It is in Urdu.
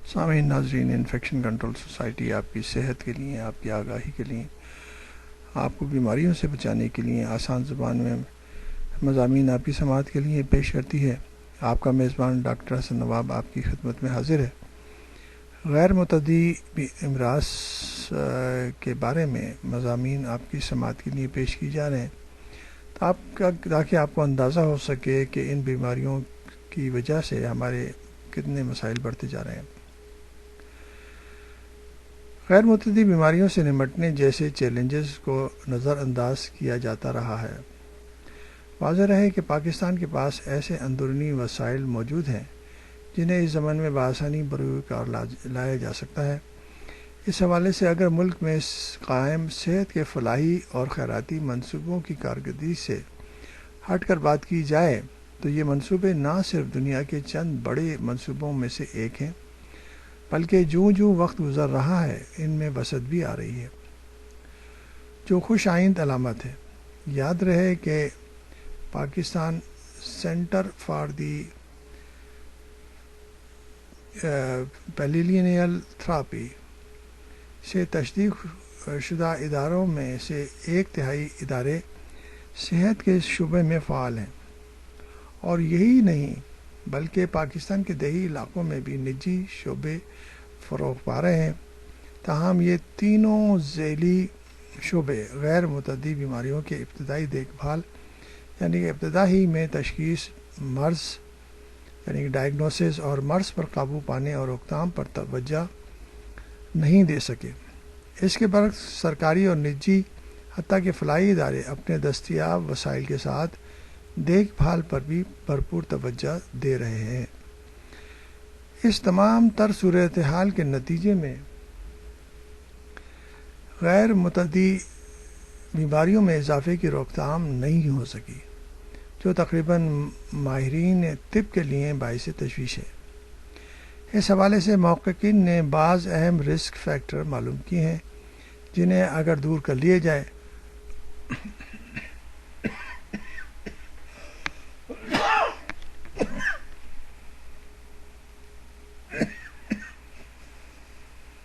سامعین ناظرین، انفیکشن کنٹرول سوسائٹی آپ کی صحت کے لیے، آپ کی آگاہی کے لیے، آپ کو بیماریوں سے بچانے کے لیے آسان زبان میں مضامین آپ کی سماعت کے لیے پیش کرتی ہے۔ آپ کا میزبان ڈاکٹر حسن نواب آپ کی خدمت میں حاضر ہے۔ غیر متعدی امراض کے بارے میں مضامین آپ کی سماعت کے لیے پیش کی جا رہے ہیں تاکہ آپ کو اندازہ ہو سکے کہ ان بیماریوں کی وجہ سے ہمارے کتنے مسائل بڑھتے جا رہے ہیں۔ غیر متعدی بیماریوں سے نمٹنے جیسے چیلنجز کو نظر انداز کیا جاتا رہا ہے۔ واضح رہے کہ پاکستان کے پاس ایسے اندرونی وسائل موجود ہیں جنہیں اس زمن میں بآسانی بروئے کار لایا جا سکتا ہے۔ اس حوالے سے اگر ملک میں قائم صحت کے فلاحی اور خیراتی منصوبوں کی کارکردگی سے ہٹ کر بات کی جائے تو یہ منصوبے نہ صرف دنیا کے چند بڑے منصوبوں میں سے ایک ہیں، بلکہ جوں جوں وقت گزر رہا ہے ان میں وسعت بھی آ رہی ہے، جو خوش آئند علامت ہے۔ یاد رہے کہ پاکستان سینٹر فار دی پیلینیل تھراپی سے تشدید شدہ اداروں میں سے 1/3 ادارے صحت کے شعبے میں فعال ہیں، اور یہی نہیں بلکہ پاکستان کے دیہی علاقوں میں بھی نجی شعبے فروغ پا رہے ہیں۔ تاہم یہ تینوں ذیلی شعبے غیر متعدی بیماریوں کے ابتدائی دیکھ بھال یعنی کہ ابتدا ہی میں تشخیص، مرض یعنی کہ ڈائگنوسس اور مرض پر قابو پانے اور روک تھام پر توجہ نہیں دے سکے۔ اس کے برعکس سرکاری اور نجی حتیٰ کہ فلاحی ادارے اپنے دستیاب وسائل کے ساتھ دیکھ بھال پر بھی بھرپور توجہ دے رہے ہیں۔ اس تمام تر صورتحال کے نتیجے میں غیر متعدی بیماریوں میں اضافے کی روک تھام نہیں ہو سکی، جو تقریباً ماہرین طب کے لیے باعث تشویش ہے۔ اس حوالے سے محققین نے بعض اہم رسک فیکٹر معلوم کیے ہیں جنہیں اگر دور کر لیے جائے